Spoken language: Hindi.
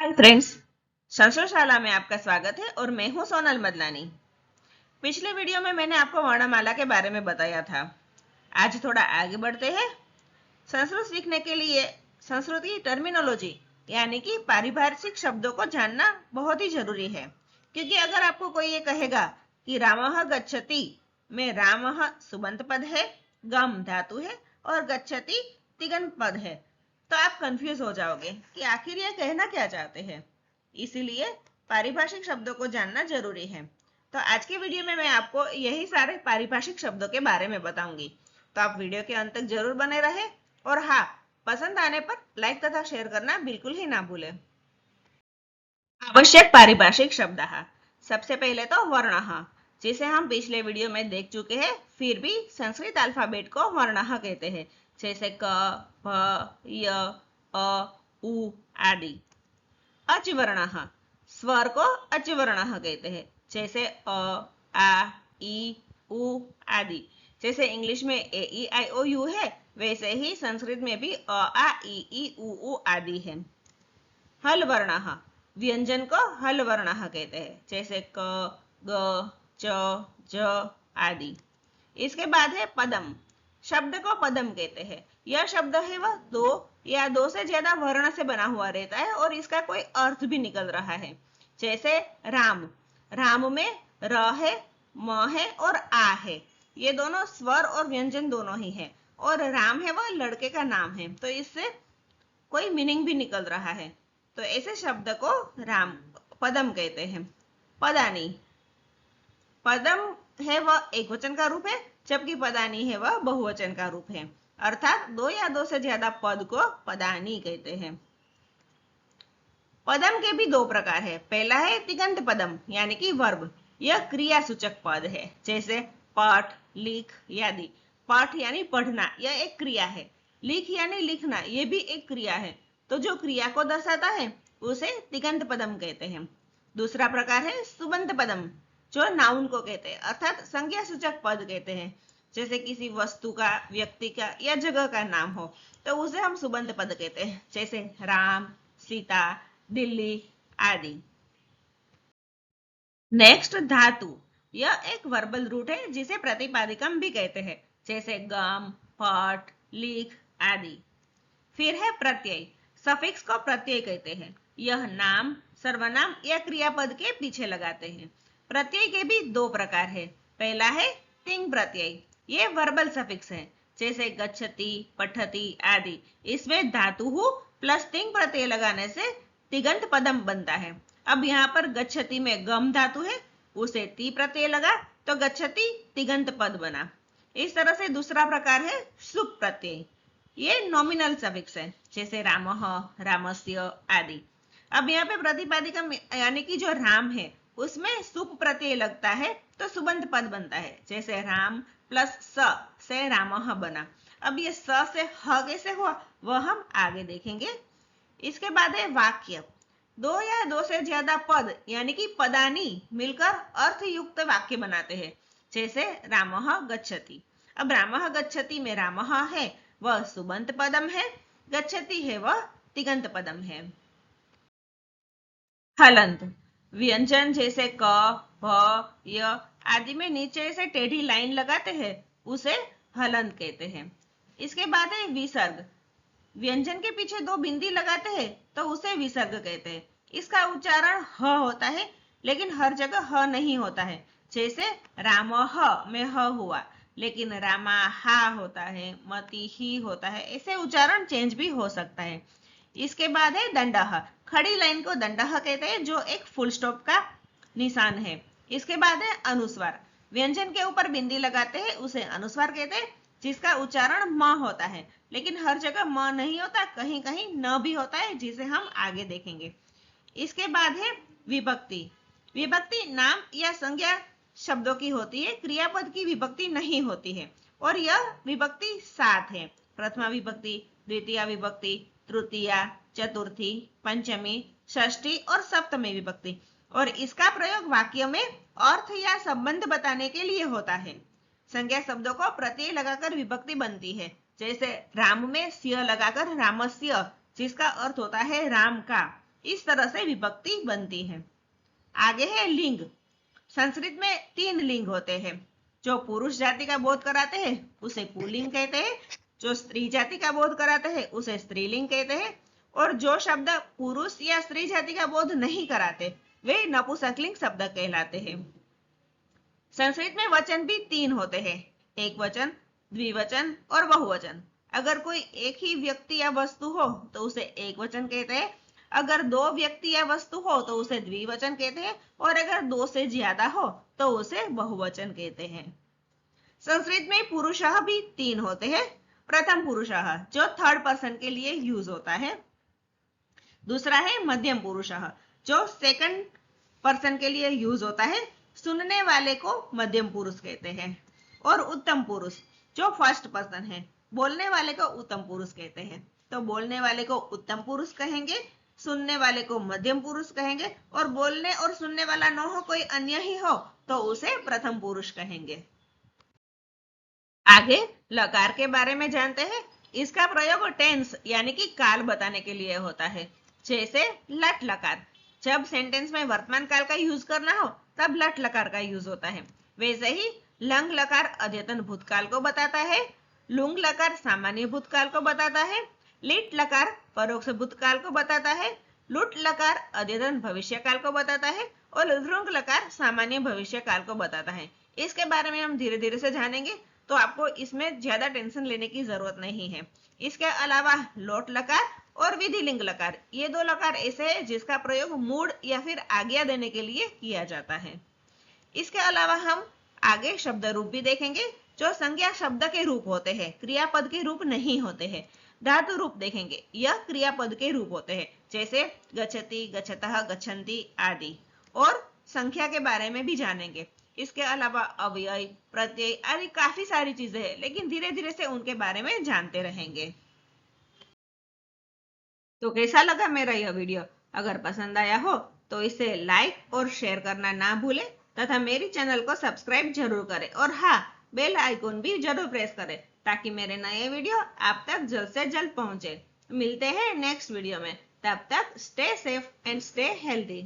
हाय फ्रेंड्स, संस्कृत शाला में आपका स्वागत है और मैं हूं सोनल मदलानी। पिछले वीडियो में मैंने आपको वर्णमाला के बारे में बताया था। आज थोड़ा आगे बढ़ते हैं। संस्कृत सीखने के लिए संस्कृत की टर्मिनोलॉजी यानी कि पारिभाषिक शब्दों को जानना बहुत ही जरूरी है, क्योंकि अगर आपको कोई ये कहेगा कि रामः गच्छति में रामः सुबंत पद है, गम धातु है और गच्छति तिगंत पद है, तो आप कंफ्यूज हो जाओगे कि आखिर ये कहना क्या चाहते हैं। इसीलिए पारिभाषिक शब्दों को जानना जरूरी है। तो आज के वीडियो में मैं आपको यही सारे पारिभाषिक शब्दों के बारे में बताऊंगी, तो आप वीडियो के अंत तक जरूर बने रहे। और हाँ, पसंद आने पर लाइक तथा शेयर करना बिल्कुल ही ना भूलें। आवश्यक पारिभाषिक शब्द। सबसे पहले तो वर्ण, जिसे हम पिछले वीडियो में देख चुके हैं, फिर भी संस्कृत अल्फाबेट को वर्ण कहते हैं, जैसे क, भ, य, अ, उ आदि। अचवर्ण, स्वर को अचवर्ण कहते हैं, जैसे अ, आ, ई, उ आदि। जैसे इंग्लिश में ए ई आई ओ यू है, वैसे ही संस्कृत में भी अ आ ई उ आदि है। हल वर्ण, व्यंजन को हल वर्ण कहते हैं, जैसे क, ग, च, ज आदि। इसके बाद है पदम। शब्द को पदम कहते हैं। यह शब्द है वह दो या दो से ज्यादा वर्ण से बना हुआ रहता है और इसका कोई अर्थ भी निकल रहा है। जैसे राम, राम में र है, म है और आ है। ये दोनों स्वर और व्यंजन दोनों ही है। और राम है वह लड़के का नाम है, तो इससे कोई मीनिंग भी निकल रहा है। तो ऐसे शब्द को राम पदम कहते हैं। पदानी, पदम है वह एक वचन का रूप है, जबकि पदानी है वह बहुवचन का रूप है। अर्थात दो या दो से ज्यादा पद को पदानी कहते हैं। पदम के भी दो प्रकार है। पहला है तिगंत पदम यानी कि वर्ब। यह क्रिया सूचक पद है, जैसे पठ, लिख आदि। पठ यानी पढ़ना, यह एक क्रिया है। लिख यानी लिखना, यह भी एक क्रिया है। तो जो क्रिया को दर्शाता है उसे तिगंत पदम कहते हैं। दूसरा प्रकार है सुबंत पदम, जो नाउन को कहते हैं, अर्थात संज्ञा सूचक पद कहते हैं। जैसे किसी वस्तु का, व्यक्ति का या जगह का नाम हो तो उसे हम सुबंत पद कहते हैं, जैसे राम, सीता, दिल्ली आदि। नेक्स्ट धातु। यह एक वर्बल रूट है जिसे प्रतिपादिकम भी कहते हैं, जैसे गम, पठ, लिख आदि। फिर है प्रत्यय। सफिक्स को प्रत्यय कहते हैं। यह नाम, सर्वनाम या क्रियापद के पीछे लगाते हैं। प्रत्यय के भी दो प्रकार है। पहला है तिंग प्रत्यय। ये वर्बल सफिक्स है, जैसे गच्छति, पठति आदि। इसमें धातु प्लस तिंग प्रत्यय लगाने से तिगंत पदम बनता है। अब यहाँ पर गच्छति में गम धातु है, उसे ती प्रत्यय लगा तो गच्छति तिगंत पद बना। इस तरह से दूसरा प्रकार है सुप प्रत्यय। ये नॉमिनल सफिक्स है, जैसे रामः, रामस्य आदि। अब यहाँ पे प्रतिपादिका यानी कि जो राम है उसमें सुप प्रत्यय लगता है तो सुबंत पद बनता है, जैसे राम प्लस स से रामः बना। अब ये स से ह कैसे हुआ वह हम आगे देखेंगे। इसके बाद है वाक्य। दो या दो से ज्यादा पद यानी कि पदानी मिलकर अर्थयुक्त वाक्य बनाते हैं, जैसे रामः गच्छति। अब रामः गच्छति में रामः है वह सुबंत पदम है, गच्छति है वह तिगंत पदम है। हलंत। व्यंजन जैसे क, भ, य आदि में नीचे से टेढ़ी लाइन लगाते हैं, उसे हलंत कहते हैं। इसके बाद है विसर्ग। व्यंजन के पीछे दो बिंदी लगाते हैं तो उसे विसर्ग कहते हैं। इसका उच्चारण ह होता है, लेकिन हर जगह ह नहीं होता है। जैसे रामः में ह हुआ, लेकिन रामा हा होता है, मति ही होता है। ऐसे उच्चारण चेंज भी हो सकता है। इसके बाद है दंडः। खड़ी लाइन को दंडः कहते हैं, जो एक फुल स्टॉप का निशान है। इसके बाद है अनुस्वार। व्यंजन के ऊपर बिंदी लगाते हैं उसे अनुस्वार कहते हैं, जिसका उच्चारण म होता है, लेकिन हर जगह म नहीं होता, कहीं कहीं न भी होता है, जिसे हम आगे देखेंगे। इसके बाद है विभक्ति। विभक्ति नाम या संज्ञा शब्दों की होती है, क्रियापद की विभक्ति नहीं होती है। और यह विभक्ति 7 है। प्रथमा विभक्ति, द्वितीय विभक्ति, तृतीया, चतुर्थी, पंचमी, षष्ठी और सप्तमी विभक्ति। और इसका प्रयोग वाक्य में अर्थ या संबंध बताने के लिए होता है। संज्ञा शब्दों को प्रत्यय लगाकर विभक्ति बनती है, जैसे राम में स्य लगाकर रामस्य, जिसका अर्थ होता है राम का। इस तरह से विभक्ति बनती है। आगे है लिंग। संस्कृत में 3 लिंग होते हैं। जो पुरुष जाति का बोध कराते हैं उसे पुल्लिंग कहते हैं, जो स्त्री जाति का बोध कराते हैं उसे स्त्रीलिंग कहते हैं, और जो शब्द पुरुष या स्त्री जाति का बोध नहीं कराते वे नपुंसकलिंग शब्द कहलाते हैं। संस्कृत में वचन भी 3 होते हैं, एक वचन, द्विवचन और बहुवचन। अगर कोई एक ही व्यक्ति या वस्तु हो तो उसे एक वचन कहते हैं, अगर 2 व्यक्ति या वस्तु हो तो उसे द्विवचन कहते हैं, और अगर 2 से ज्यादा हो तो उसे बहुवचन कहते हैं। संस्कृत में पुरुषः भी 3 होते हैं। प्रथम पुरुषः जो थर्ड पर्सन के लिए यूज होता है, दूसरा है मध्यम पुरुषः जो सेकंड पर्सन के लिए यूज होता है, सुनने वाले को मध्यम पुरुष कहते हैं, और उत्तम पुरुष जो फर्स्ट पर्सन है, बोलने वाले को उत्तम पुरुष कहते हैं। तो बोलने वाले को उत्तम पुरुष कहेंगे, सुनने वाले को मध्यम पुरुष कहेंगे, और बोलने और सुनने वाला न हो कोई अन्य ही हो तो उसे प्रथम पुरुष कहेंगे। आगे लकार के बारे में जानते हैं। इसका प्रयोग टेंस यानी कि काल बताने के लिए होता है। जैसे लट लकार, जब सेंटेंस में वर्तमान काल का यूज करना हो तब लट लकार का यूज होता है। वैसे ही लंग लकार अद्यतन भूतकाल को बताता है, लुंग लकार सामान्य भूतकाल को बताता है, लिट लकार परोक्ष भूतकाल को बताता है, लुट लकार अद्यतन भविष्य काल को बताता है, और लृंग लकार सामान्य भविष्य काल को बताता है। इसके बारे में हम धीरे धीरे से जानेंगे, तो आपको इसमें ज्यादा टेंशन लेने की जरूरत नहीं है। इसके अलावा लोट लकार और विधिलिंग लकार, ये 2 लकार ऐसे हैं जिसका प्रयोग मूड या फिर आज्ञा देने के लिए किया जाता है। इसके अलावा हम आगे शब्द रूप भी देखेंगे, जो संज्ञा शब्द के रूप होते हैं, क्रियापद के रूप नहीं होते हैं। धातु रूप देखेंगे, यह क्रियापद के रूप होते हैं, जैसे गच्छति, गच्छतः, गच्छन्ति आदि। और संख्या के बारे में भी जानेंगे। इसके अलावा अव्यय, प्रत्यय आदि काफी सारी चीजें हैं, लेकिन धीरे धीरे से उनके बारे में जानते रहेंगे। तो कैसा लगा मेरा यह वीडियो? अगर पसंद आया हो तो इसे लाइक और शेयर करना ना भूलें, तथा मेरी चैनल को सब्सक्राइब जरूर करें, और हाँ, बेल आइकॉन भी जरूर प्रेस करें ताकि मेरे नए वीडियो आप तक जल्द से जल्द पहुंचे। मिलते हैं नेक्स्ट वीडियो में, तब तक stay safe and stay healthy.